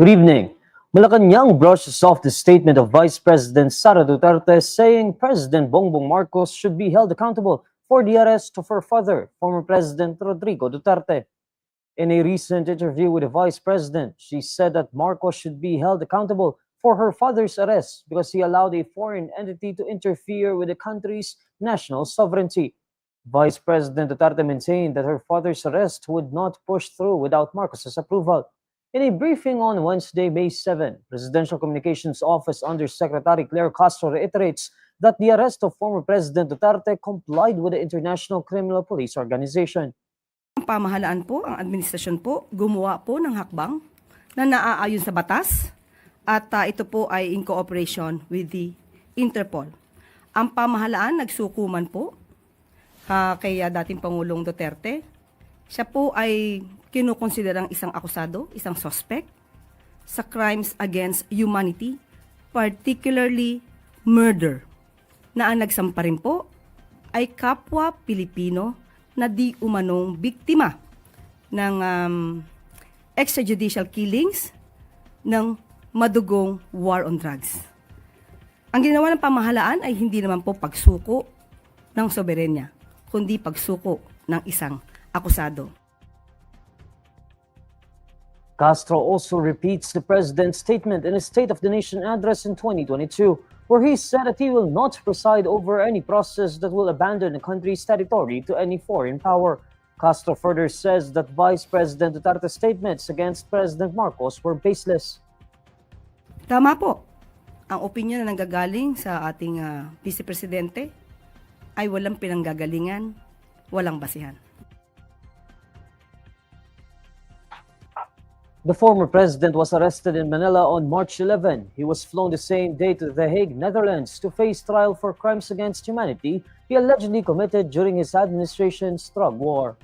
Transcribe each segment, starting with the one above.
Good evening. Malacañang brushes off the statement of Vice President Sara Duterte saying President Bongbong Marcos should be held accountable for the arrest of her father, former President Rodrigo Duterte. In a recent interview with the Vice President, she said that Marcos should be held accountable for her father's arrest because he allowed a foreign entity to interfere with the country's national sovereignty. Vice President Duterte maintained that her father's arrest would not push through without Marcos's approval. In a briefing on Wednesday, May 7, Presidential Communications Office Undersecretary Claire Castro reiterates that the arrest of former President Duterte complied with the International Criminal Police Organization. Ang pamahalaan po, ang administrasyon po, gumawa po ng hakbang na naaayon sa batas at ito po ay in cooperation with the Interpol. Ang pamahalaan nagsukuman po kay dating Pangulong Duterte. Siya po ay kinukonsiderang isang akusado, isang suspect sa crimes against humanity, particularly murder, na ang nagsampa rin po ay kapwa Pilipino na di umanong biktima ng extrajudicial killings ng madugong war on drugs. Ang ginawa ng pamahalaan ay hindi naman po pagsuko ng soberenya, kundi pagsuko ng isang akusado. Castro also repeats the president's statement in his State of the Nation address in 2022, where he said that he will not preside over any process that will abandon the country's territory to any foreign power. Castro further says that Vice President Duterte's statements against President Marcos were baseless. Tama po. Ang opinyon na nanggagaling sa ating Vice Presidente ay walang pinanggagalingan, walang basihan. The former president was arrested in Manila on March 11. He was flown the same day to The Hague, Netherlands, to face trial for crimes against humanity he allegedly committed during his administration's drug war.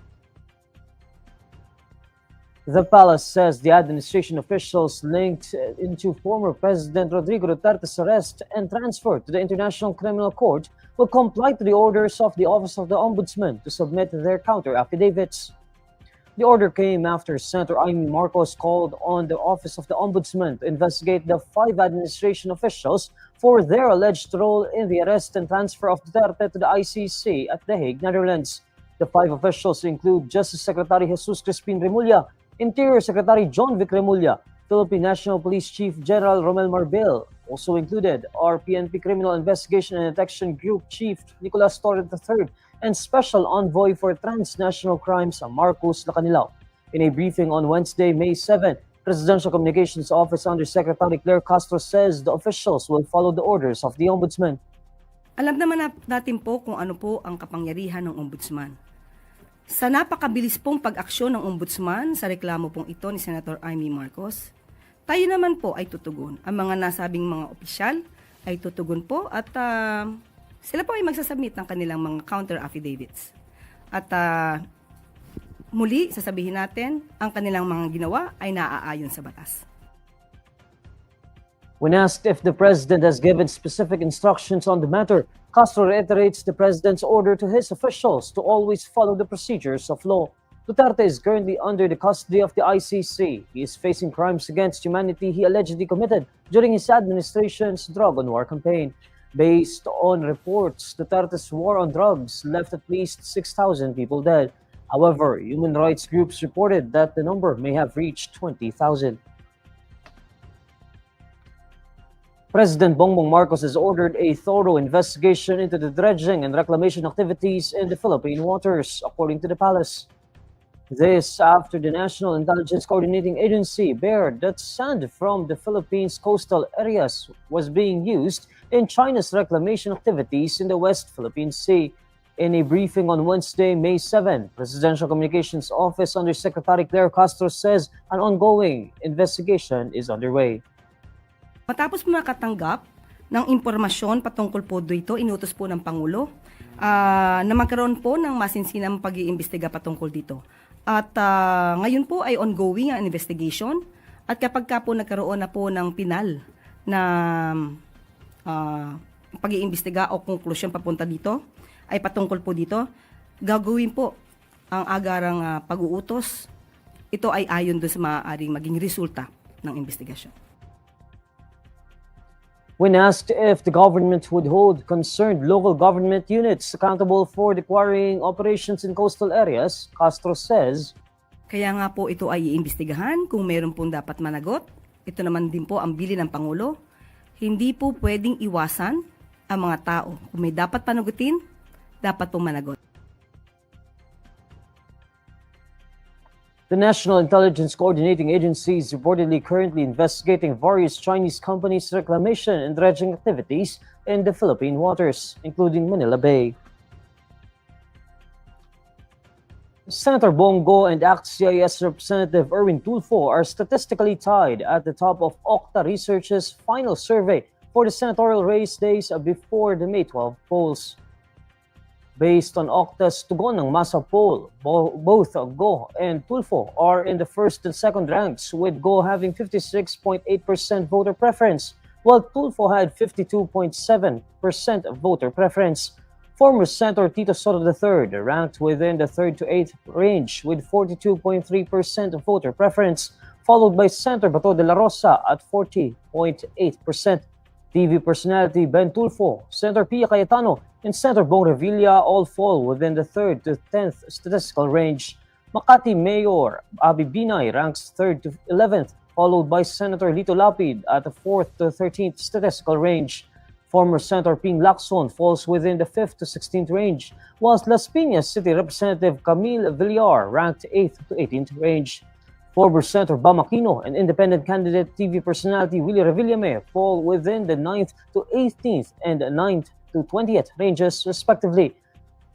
The palace says the administration officials linked into former President Rodrigo Duterte's arrest and transfer to the International Criminal Court will comply to the orders of the Office of the Ombudsman to submit their counter affidavits. The order came after Senator Amy Marcos called on the Office of the Ombudsman to investigate the 5 administration officials for their alleged role in the arrest and transfer of Duterte to the ICC at The Hague, Netherlands. The 5 officials include Justice Secretary Jesus Crispin Remulla, Interior Secretary John Vic Remulla, Philippine National Police Chief General Romel Marbel. Also included are PNP Criminal Investigation and Detection Group Chief Nicolas Torre III and Special Envoy for Transnational Crimes Marcos Lacanilao. In a briefing on Wednesday, May 7, Presidential Communications Office Undersecretary Claire Castro says the officials will follow the orders of the Ombudsman. Alam naman natin po kung ano po ang kapangyarihan ng Ombudsman. Sa napakabilis pong pag-aksyon ng Ombudsman sa reklamo pong ito ni Senator Amy Marcos, tayo naman po ay tutugon. Ang mga nasabing mga opisyal ay tutugon po at sila po ay magsasubmit ng kanilang mga counter affidavits. At muli, sasabihin natin, ang kanilang mga ginawa ay naaayon sa batas. When asked if the president has given specific instructions on the matter, Castro reiterates the president's order to his officials to always follow the procedures of law. Duterte is currently under the custody of the ICC. He is facing crimes against humanity he allegedly committed during his administration's drug and war campaign. Based on reports, Duterte's war on drugs left at least 6,000 people dead. However, human rights groups reported that the number may have reached 20,000. President Bongbong Marcos has ordered a thorough investigation into the dredging and reclamation activities in the Philippine waters, according to the palace. This after the National Intelligence Coordinating Agency bared that sand from the Philippines' coastal areas was being used in China's reclamation activities in the West Philippine Sea. In a briefing on Wednesday, May 7, Presidential Communications Office Undersecretary Claire Castro says an ongoing investigation is underway. Matapos po makatanggap ng impormasyon patungkol po dito, inutos po ng Pangulo na magkaroon po ng masinsinang pag-iimbestiga patungkol dito. At ngayon po ay ongoing ang investigation at kapag ka po nagkaroon na po ng pinal na pag-iimbestiga o konklusyon papunta dito, ay patungkol po dito, gagawin po ang agarang pag-uutos. Ito ay ayon doon sa maaaring maging resulta ng investigasyon. When asked if the government would hold concerned local government units accountable for the quarrying operations in coastal areas, Castro says, Kaya nga po ito ay iimbestigahan kung meron pong dapat managot. Ito naman din po ang bilin ng Pangulo. Hindi po pwedeng iwasan ang mga tao. Kung may dapat panagutin, dapat pong managot. The National Intelligence Coordinating Agency is reportedly currently investigating various Chinese companies' reclamation and dredging activities in the Philippine waters, including Manila Bay. Senator Bongo and ACT-CIS Representative Erwin Tulfo are statistically tied at the top of Octa Research's final survey for the senatorial race days before the May 12 polls. Based on Octa's Tugon ng Masa poll, both Go and Tulfo are in the first and second ranks, with Go having 56.8% voter preference, while Tulfo had 52.7% voter preference. Former Senator Tito Soto III ranked within the 3rd to 8th range with 42.3% voter preference, followed by Senator Bato de la Rosa at 40.8%. TV personality Ben Tulfo, Senator Pia Cayetano, and Senator Bong Revilla all fall within the 3rd to 10th statistical range. Makati Mayor Abi Binay ranks 3rd to 11th, followed by Senator Lito Lapid at the 4th to 13th statistical range. Former Senator Ping Lacson falls within the 5th to 16th range, whilst Las Piñas City Representative Camille Villar ranked 8th to 18th range. Former Senator Bam Aquino and independent candidate TV personality Willie Revillame fall within the 9th to 18th and 9th to 20th ranges, respectively.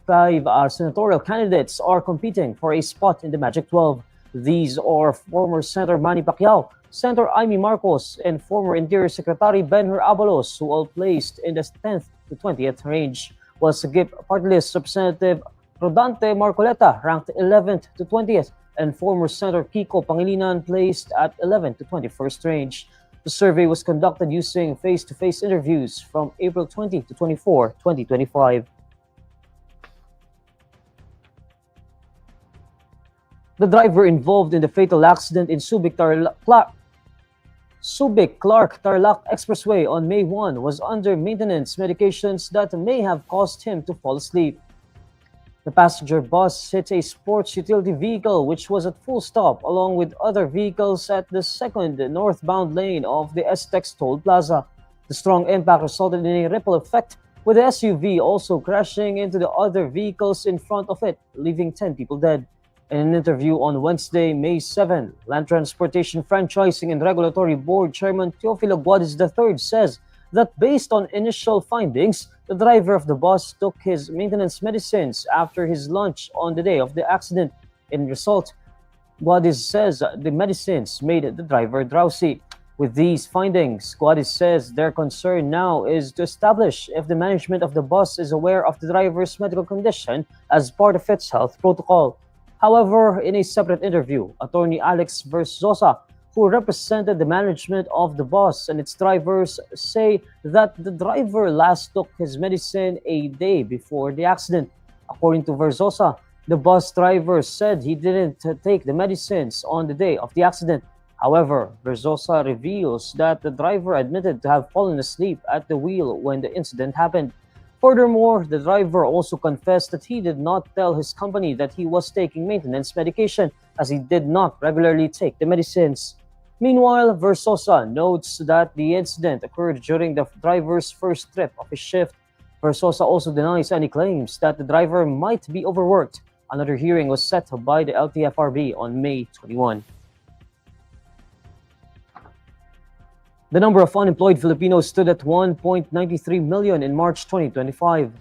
5 senatorial candidates are competing for a spot in the Magic 12. These are former Senator Manny Pacquiao, Senator Amy Marcos, and former Interior Secretary Benhur Abalos, who all placed in the 10th to 20th range, while Sagip Party List Representative Rodante Marcoleta ranked 11th to 20th, and former Senator Kiko Pangilinan placed at 11th to 21st range. The survey was conducted using face-to-face interviews from April 20 to 24, 2025. The driver involved in the fatal accident in Subic-Clark Tarlac Expressway on May 1 was under maintenance medications that may have caused him to fall asleep. The passenger bus hit a sports utility vehicle which was at full stop along with other vehicles at the second northbound lane of the SCTEX toll plaza. The strong impact resulted in a ripple effect, with the SUV also crashing into the other vehicles in front of it, leaving 10 people dead. In an interview on Wednesday, May 7, Land Transportation Franchising and Regulatory Board Chairman Teofilo Guadis III says that based on initial findings, the driver of the bus took his maintenance medicines after his lunch on the day of the accident. In result, Guadis says the medicines made the driver drowsy. With these findings, Guadis says their concern now is to establish if the management of the bus is aware of the driver's medical condition as part of its health protocol. However, in a separate interview, Attorney Alex Versosa, who represented the management of the bus and its drivers, say that the driver last took his medicine a day before the accident. According to Versosa, the bus driver said he didn't take the medicines on the day of the accident. However, Versosa reveals that the driver admitted to have fallen asleep at the wheel when the incident happened. Furthermore, the driver also confessed that he did not tell his company that he was taking maintenance medication, as he did not regularly take the medicines. Meanwhile, Versosa notes that the incident occurred during the driver's first trip of his shift. Versosa also denies any claims that the driver might be overworked. Another hearing was set by the LTFRB on May 21. The number of unemployed Filipinos stood at 1.93 million in March 2025.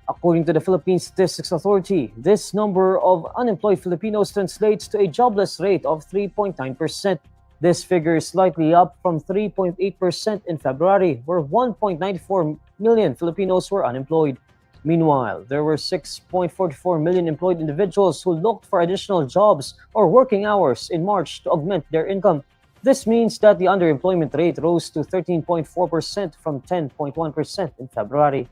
According to the Philippine Statistics Authority, this number of unemployed Filipinos translates to a jobless rate of 3.9%. This figure is slightly up from 3.8% in February, where 1.94 million Filipinos were unemployed. Meanwhile, there were 6.44 million employed individuals who looked for additional jobs or working hours in March to augment their income. This means that the underemployment rate rose to 13.4% from 10.1% in February.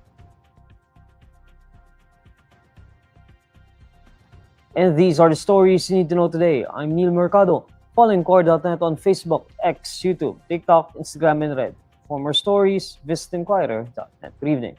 And these are the stories you need to know today. I'm Neil Mercado. Follow INQUIRER.net on Facebook, X, YouTube, TikTok, Instagram, and Red. For more stories, visit INQUIRER.net. Good evening.